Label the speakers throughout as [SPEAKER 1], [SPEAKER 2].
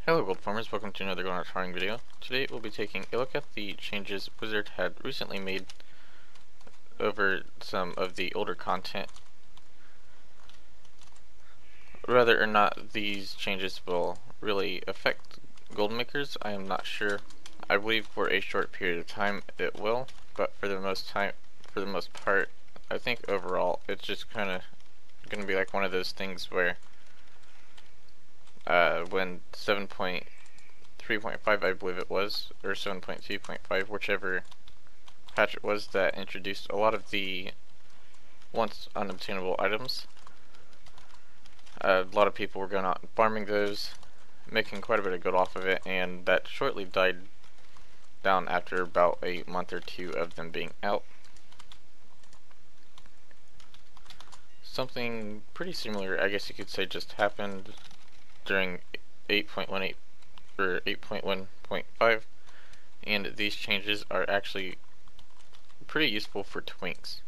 [SPEAKER 1] Hello gold farmers, welcome to another Gold Farming video. Today we'll be taking a look at the changes Blizzard had recently made over some of the older content. Whether or not these changes will really affect gold makers, I am not sure. I believe for a short period of time it will, but for the most part, I think overall it's just kind of going to be like one of those things where when 7.3.5 I believe it was, or 7.2.5, whichever patch it was that introduced a lot of the once unobtainable items. A lot of people were going out and farming those, making quite a bit of gold off of it, and that shortly died down after about a month or two of them being out. Something pretty similar, I guess you could say, just happened during 8.18 or 8.1.5, and these changes are actually pretty useful for twinks.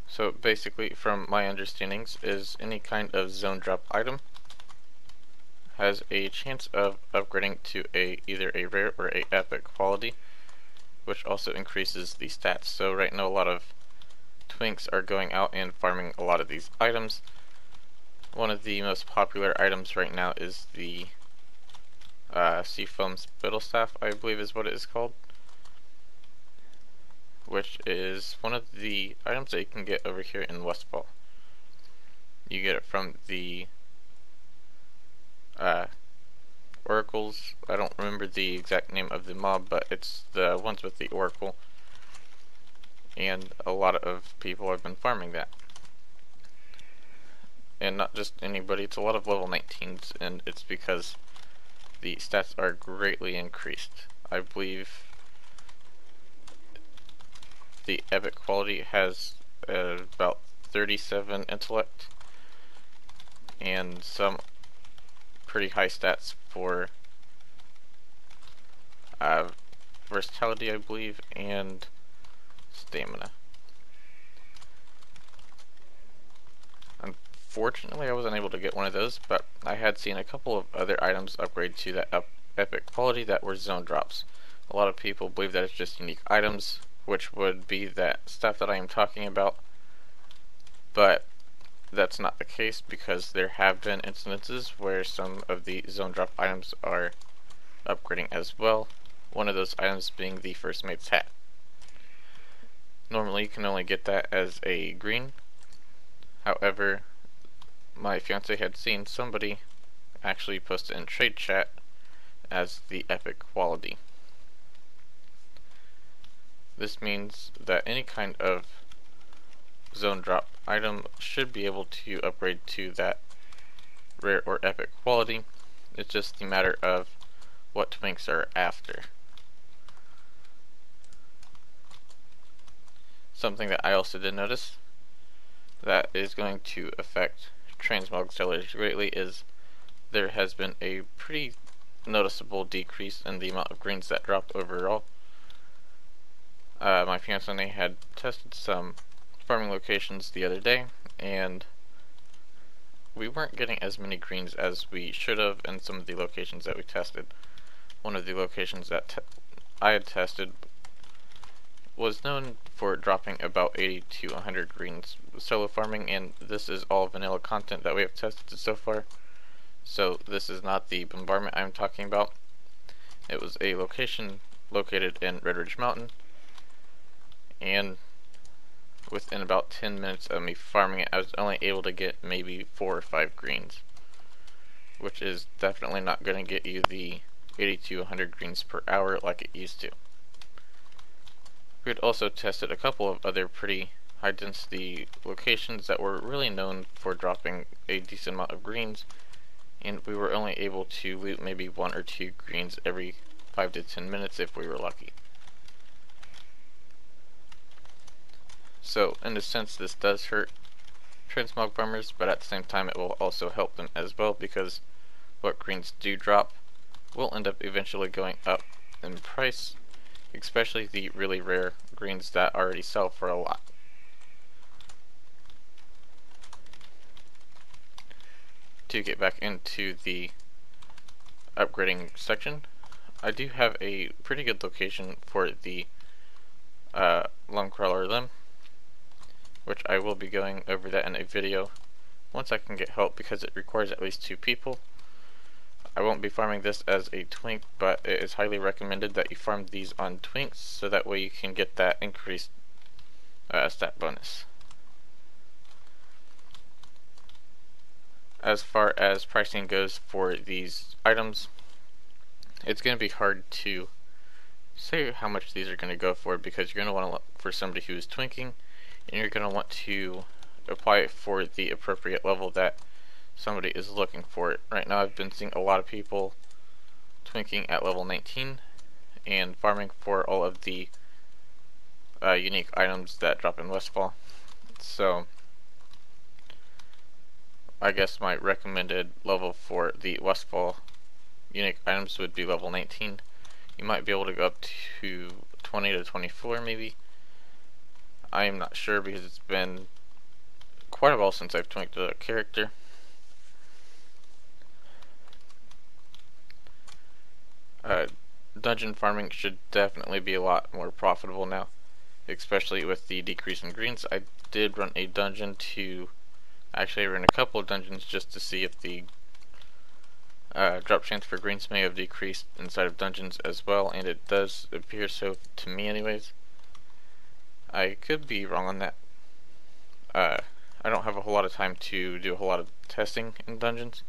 [SPEAKER 1] So basically, from my understandings, is any kind of zone drop item has a chance of upgrading to either a rare or a epic quality, which also increases the stats. So right now a lot of twinks are going out and farming a lot of these items. One of the most popular items right now is the Seafoam Spittlestaff, I believe is what it is called, which is one of the items that you can get over here in Westfall. You get it from the oracles. I don't remember the exact name of the mob, but it's the ones with the oracle, and a lot of people have been farming that. And not just anybody, it's a lot of level 19s, and it's because the stats are greatly increased. I believe the epic quality has about 37 intellect and some pretty high stats for versatility, I believe, and stamina. Unfortunately, I wasn't able to get one of those, but I had seen a couple of other items upgrade to that epic quality that were zone drops. A lot of people believe that it's just unique items, which would be that stuff that I am talking about, but that's not the case because there have been instances where some of the zone drop items are upgrading as well, one of those items being the First Mate's Hat. Normally you can only get that as a green, however my fiance had seen somebody actually post it in trade chat as the epic quality. This means that any kind of zone drop item should be able to upgrade to that rare or epic quality. It's just a matter of what twinks are after. Something that I also did notice that is going to affect Transmog sellers greatly is there has been a pretty noticeable decrease in the amount of greens that drop overall. My fiance and I had tested some farming locations the other day, and we weren't getting as many greens as we should have in some of the locations that we tested. One of the locations that I had tested was known for dropping about 80 to 100 greens solo farming, and this is all vanilla content that we have tested so far. So this is not the bombardment I'm talking about. It was a location located in Red Ridge Mountain, and within about 10 minutes of me farming it, I was only able to get maybe 4 or 5 greens, which is definitely not going to get you the 80 to 100 greens per hour like it used to. We had also tested a couple of other pretty high density locations that were really known for dropping a decent amount of greens, and we were only able to loot maybe 1 or 2 greens every 5 to 10 minutes if we were lucky. So in a sense this does hurt Transmog farmers, but at the same time it will also help them as well, because what greens do drop will end up eventually going up in price, especially the really rare greens that already sell for a lot. To get back into the upgrading section, I do have a pretty good location for the lung crawler limb, which I will be going over that in a video once I can get help, because it requires at least 2 people. I won't be farming this as a twink, but it is highly recommended that you farm these on twinks, so that way you can get that increased stat bonus. As far as pricing goes for these items, it's going to be hard to say how much these are going to go for, because you're going to want to look for somebody who is twinking, and you're going to want to apply it for the appropriate level that somebody is looking for it. Right now I've been seeing a lot of people twinking at level 19 and farming for all of the unique items that drop in Westfall. So I guess my recommended level for the Westfall unique items would be level 19. You might be able to go up to 20 to 24 maybe. I am not sure, because it's been quite a while since I've twinked a character. Dungeon farming should definitely be a lot more profitable now, especially with the decrease in greens. I did run a dungeon to, actually I ran a couple of dungeons just to see if the drop chance for greens may have decreased inside of dungeons as well, and it does appear so to me anyways. I could be wrong on that. I don't have a whole lot of time to do a whole lot of testing in dungeons,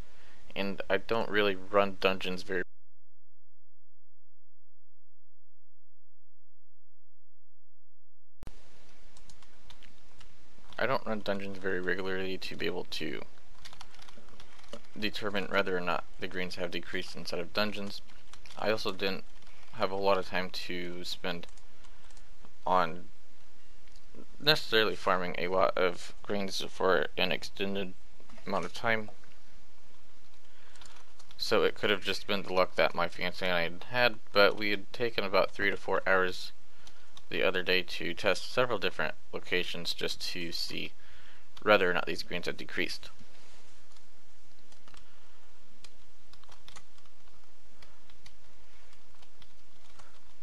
[SPEAKER 1] and I don't really run dungeons very regularly to be able to determine whether or not the greens have decreased inside of dungeons. I also didn't have a lot of time to spend on necessarily farming a lot of greens for an extended amount of time, so it could have just been the luck that my fiance and I had, but we had taken about 3 to 4 hours the other day to test several different locations just to see whether or not these greens had decreased.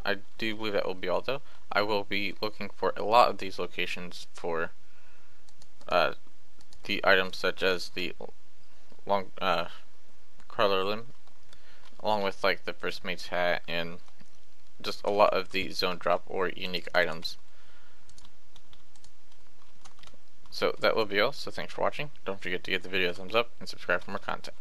[SPEAKER 1] I do believe that will be all, though. I will be looking for a lot of these locations for the items such as the long crawler limb, along with like the first mate's hat and just a lot of the zone drop or unique items. So that will be all, so thanks for watching. Don't forget to give the video a thumbs up and subscribe for more content.